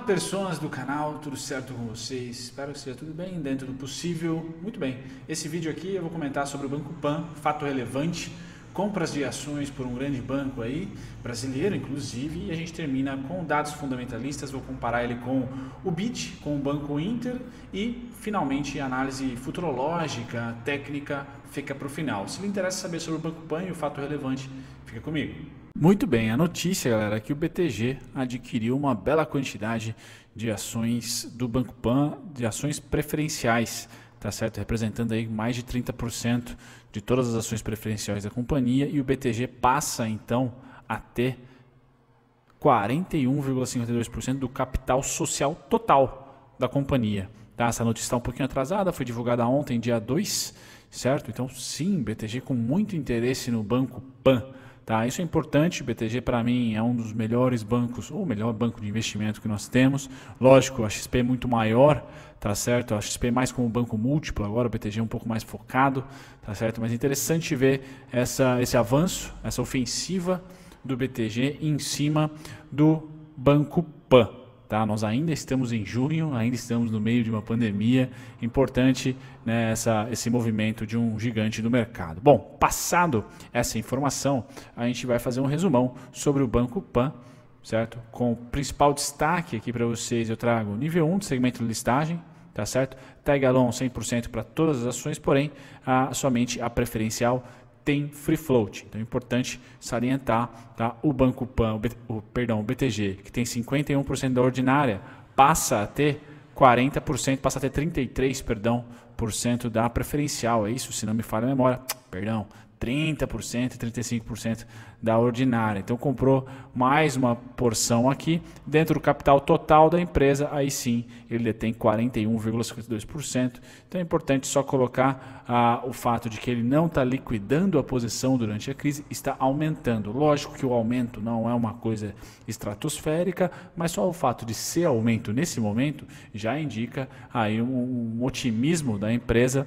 pessoas do canal, tudo certo com vocês? Espero que seja tudo bem, dentro do possível. Muito bem, esse vídeo aqui eu vou comentar sobre o Banco Pan, fato relevante, compras de ações por um grande banco aí, brasileiro inclusive, e a gente termina com dados fundamentalistas, vou comparar ele com o BIT, com o Banco Inter e finalmente análise futurológica, técnica, fica para o final. Se lhe interessa saber sobre o Banco Pan e o fato relevante, fica comigo. Muito bem, a notícia, galera, é que o BTG adquiriu uma bela quantidade de ações do Banco Pan, de ações preferenciais, tá certo? Representando aí mais de 30% de todas as ações preferenciais da companhia, e o BTG passa então a ter 41,52% do capital social total da companhia. Tá? Essa notícia está um pouquinho atrasada, foi divulgada ontem, dia 2, certo? Então sim, BTG com muito interesse no Banco Pan. Tá, isso é importante. O BTG para mim é um dos melhores bancos, ou o melhor banco de investimento que nós temos. Lógico, a XP é muito maior, tá certo? A XP é mais como banco múltiplo, agora o BTG é um pouco mais focado, tá certo? Mas é interessante ver esse avanço, essa ofensiva do BTG em cima do Banco Pan. Tá? Nós ainda estamos em junho, ainda estamos no meio de uma pandemia. Importante, né, esse movimento de um gigante do mercado. Bom, passado essa informação, a gente vai fazer um resumão sobre o Banco Pan, certo? Com o principal destaque aqui para vocês, eu trago o nível 1 do segmento de listagem, tá certo? Tag along 100% para todas as ações, porém somente a preferencial tem free float. Então é importante salientar, tá? O Banco Pan, o BTG, que tem 51% da ordinária, passa a ter 40%, passa a ter 33%, da preferencial. É isso, se não me falha a memória. 30% e 35% da ordinária. Então comprou mais uma porção aqui dentro do capital total da empresa. Aí sim ele detém 41,52%. Então é importante só colocar o fato de que ele não está liquidando a posição durante a crise, está aumentando. Lógico que o aumento não é uma coisa estratosférica, mas só o fato de ser aumento nesse momento já indica aí um otimismo da empresa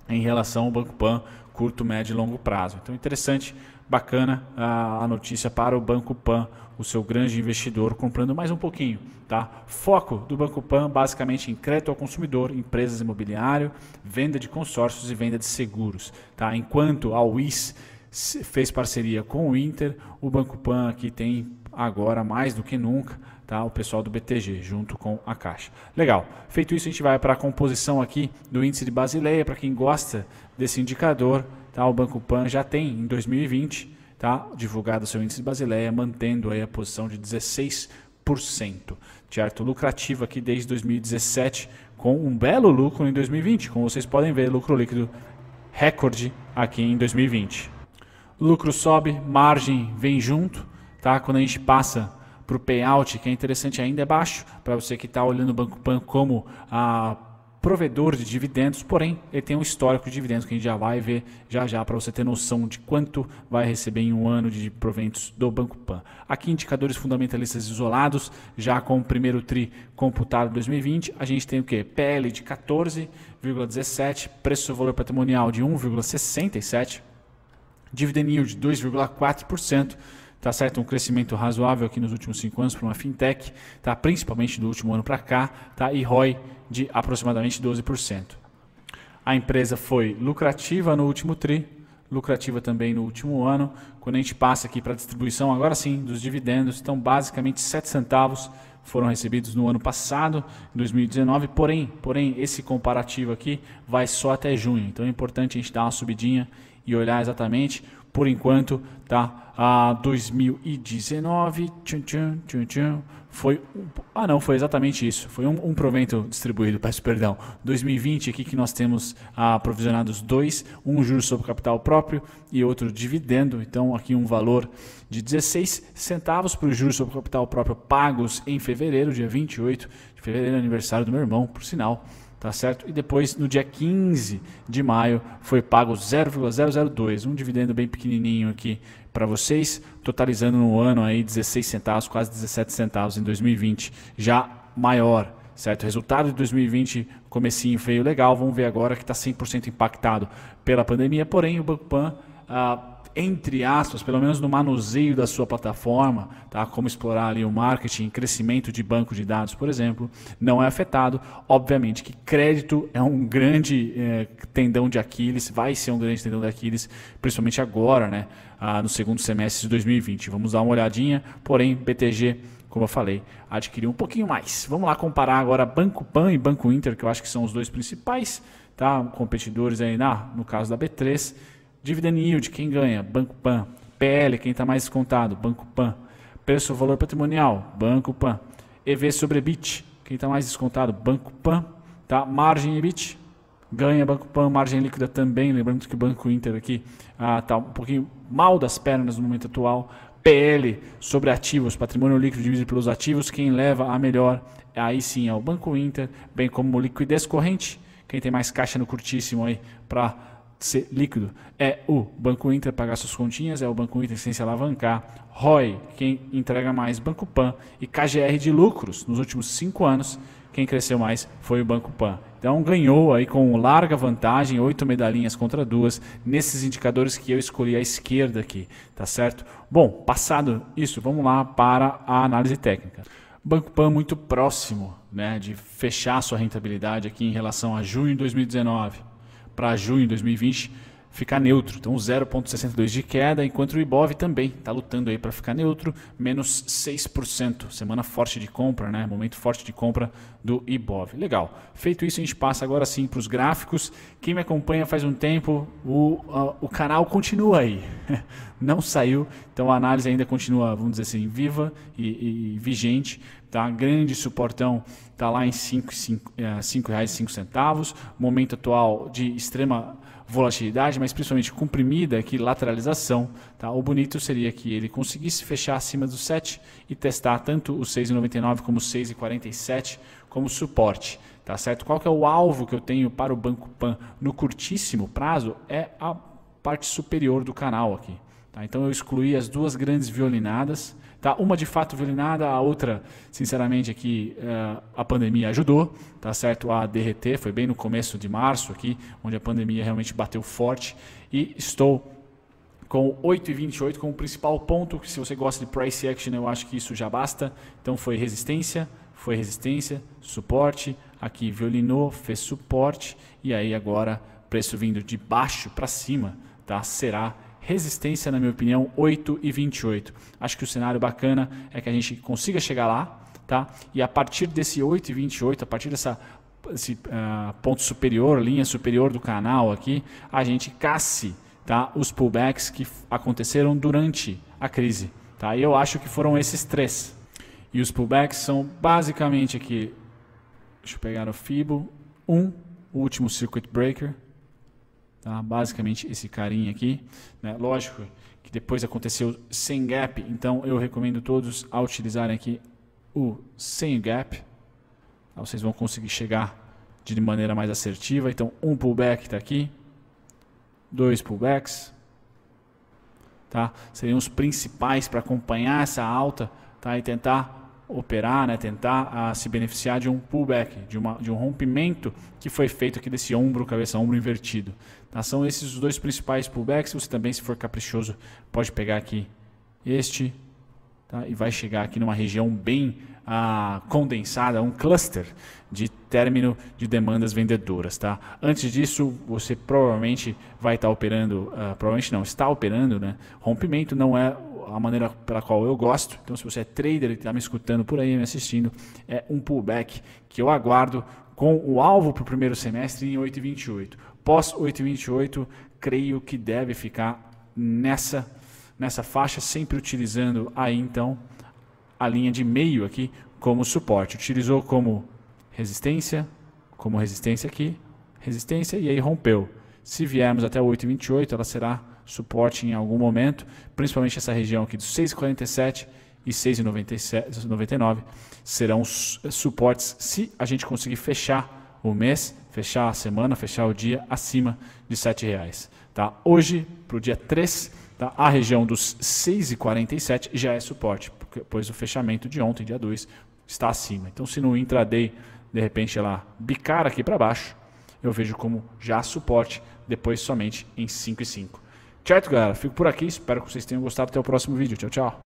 em relação ao Banco Pan, curto, médio e longo prazo. Então interessante, bacana a notícia para o Banco Pan, o seu grande investidor, comprando mais um pouquinho. Tá? Foco do Banco Pan basicamente em crédito ao consumidor, empresas imobiliárias, venda de consórcios e venda de seguros. Tá? Enquanto a UIS fez parceria com o Inter, o Banco Pan aqui tem agora mais do que nunca, tá? O pessoal do BTG junto com a Caixa. Legal, feito isso a gente vai para a composição aqui do índice de Basileia. Para quem gosta desse indicador, tá? O Banco Pan já tem em 2020, tá? Divulgado o seu índice de Basileia, mantendo aí a posição de 16%, certo? Lucrativo aqui desde 2017, com um belo lucro em 2020, como vocês podem ver, lucro líquido recorde aqui em 2020. Lucro sobe, margem vem junto, tá? Quando a gente passa para o payout, que é interessante, ainda é baixo, para você que está olhando o Banco Pan como provedor de dividendos, porém ele tem um histórico de dividendos que a gente já vai ver já para você ter noção de quanto vai receber em um ano de proventos do Banco Pan. Aqui indicadores fundamentalistas isolados, já com o primeiro TRI computado 2020, a gente tem o que? PL de 14,17, preço-valor patrimonial de 1,67, dividend yield de 2,4%, tá certo? Um crescimento razoável aqui nos últimos 5 anos para uma fintech, tá? Principalmente do último ano para cá, tá? E ROI de aproximadamente 12%. A empresa foi lucrativa no último TRI, lucrativa também no último ano. Quando a gente passa aqui para a distribuição, agora sim, dos dividendos, então basicamente 7 centavos foram recebidos no ano passado, em 2019, porém esse comparativo aqui vai só até junho, então é importante a gente dar uma subidinha e olhar exatamente. Por enquanto, tá? 2019 foi foi exatamente isso. Foi um provento distribuído, peço perdão. 2020 aqui que nós temos provisionados dois, um juros sobre capital próprio e outro dividendo. Então aqui um valor de 16 centavos para os juros sobre capital próprio pagos em fevereiro, dia 28 de fevereiro, aniversário do meu irmão, por sinal. Tá certo? E depois, no dia 15 de maio, foi pago 0,002, um dividendo bem pequenininho aqui para vocês, totalizando no ano aí 16 centavos, quase 17 centavos em 2020, já maior, certo? O resultado de 2020, comecinho veio legal, vamos ver agora que está 100% impactado pela pandemia, porém o Banco Pan entre aspas, pelo menos no manuseio da sua plataforma, tá? Como explorar ali o marketing, crescimento de banco de dados, por exemplo, não é afetado. Obviamente que crédito é um grande tendão de Aquiles, vai ser um grande tendão de Aquiles, principalmente agora, né? No segundo semestre de 2020. Vamos dar uma olhadinha, porém, BTG, como eu falei, adquiriu um pouquinho mais. Vamos lá comparar agora Banco Pan e Banco Inter, que eu acho que são os dois principais, tá? Competidores aí no caso da B3. Dividend Yield, quem ganha? Banco Pan. PL, quem está mais descontado? Banco Pan. Preço valor patrimonial? Banco Pan. EV sobre EBIT, quem está mais descontado? Banco Pan. Tá? Margem EBIT, ganha Banco Pan. Margem líquida também, lembrando que o Banco Inter aqui está um pouquinho mal das pernas no momento atual. PL sobre ativos, patrimônio líquido dividido pelos ativos, quem leva a melhor, aí sim é o Banco Inter, bem como liquidez corrente, quem tem mais caixa no curtíssimo aí para ser líquido é o Banco Inter, pagar suas continhas, é o Banco Inter sem se alavancar. ROI, quem entrega mais? Banco Pan. E KGR de lucros, nos últimos 5 anos, quem cresceu mais foi o Banco Pan. Então ganhou aí com larga vantagem, 8 medalhinhas contra 2, nesses indicadores que eu escolhi à esquerda aqui, tá certo? Bom, passado isso, vamos lá para a análise técnica. Banco Pan muito próximo, né, de fechar sua rentabilidade aqui em relação a junho de 2019 para junho de 2020 ficar neutro. Então 0,62 de queda, enquanto o Ibov também está lutando aí para ficar neutro, menos 6%. Semana forte de compra, né? Momento forte de compra do Ibov. Legal. Feito isso, a gente passa agora sim para os gráficos. Quem me acompanha faz um tempo, o canal continua aí. Não saiu, então a análise ainda continua, vamos dizer assim, viva e vigente. Tá? Grande suportão está lá em R$ 5,05. Momento atual de extrema volatilidade, mas principalmente comprimida aqui, lateralização. Tá? O bonito seria que ele conseguisse fechar acima do 7 e testar tanto o 6,99 como o 6,47 como suporte. Tá certo? Qual que é o alvo que eu tenho para o Banco Pan no curtíssimo prazo? É a parte superior do canal aqui. Tá? Então eu excluí as duas grandes violinadas. Tá? Uma de fato violinada, a outra, sinceramente, aqui a pandemia ajudou, tá certo? A derreter, foi bem no começo de março aqui, onde a pandemia realmente bateu forte. E estou com 8,28 como principal ponto, que se você gosta de price action, eu acho que isso já basta. Então foi resistência, suporte, aqui violinou, fez suporte, e aí agora preço vindo de baixo para cima, tá? Será resistência, na minha opinião, 8,28. Acho que o cenário bacana é que a gente consiga chegar lá, tá? E a partir desse 8,28, a partir desse ponto superior, linha superior do canal aqui, a gente casse, tá? Os pullbacks que aconteceram durante a crise. Tá? E eu acho que foram esses três. E os pullbacks são basicamente aqui, deixa eu pegar o Fibo, o último circuit breaker, tá? Basicamente esse carinha aqui, né? Lógico que depois aconteceu sem gap, então eu recomendo todos a utilizarem aqui o sem gap, tá? Vocês vão conseguir chegar de maneira mais assertiva. Então um pullback está aqui, 2 pullbacks, tá? Seriam os principais para acompanhar essa alta, tá? E tentar operar, né? Tentar se beneficiar de um pullback, de um rompimento que foi feito aqui desse ombro, cabeça-ombro invertido. Tá? São esses os dois principais pullbacks. Você também, se for caprichoso, pode pegar aqui este, tá? E vai chegar aqui numa região bem condensada, um cluster de término de demandas vendedoras. Tá? Antes disso, você provavelmente vai estar operando, provavelmente não, está operando, né? Rompimento não é a maneira pela qual eu gosto. Então, se você é trader e está me escutando por aí, me assistindo, é um pullback que eu aguardo com o alvo para o primeiro semestre em 8,28. Pós 8,28, creio que deve ficar nessa faixa, sempre utilizando aí então a linha de meio aqui como suporte. Utilizou como resistência aqui, resistência, e aí rompeu. Se viermos até o 8,28, ela será suporte em algum momento, principalmente essa região aqui dos 6,47 e 6,99 serão suportes se a gente conseguir fechar o mês, fechar a semana, fechar o dia acima de R$ 7,00. Tá? Hoje, para o dia 3, tá? A região dos 6,47 já é suporte, pois o fechamento de ontem, dia 2, está acima. Então, se no intraday, de repente, ela bicar aqui para baixo, eu vejo como já suporte, depois somente em 5,5. Certo, galera? Fico por aqui. Espero que vocês tenham gostado. Até o próximo vídeo. Tchau, tchau.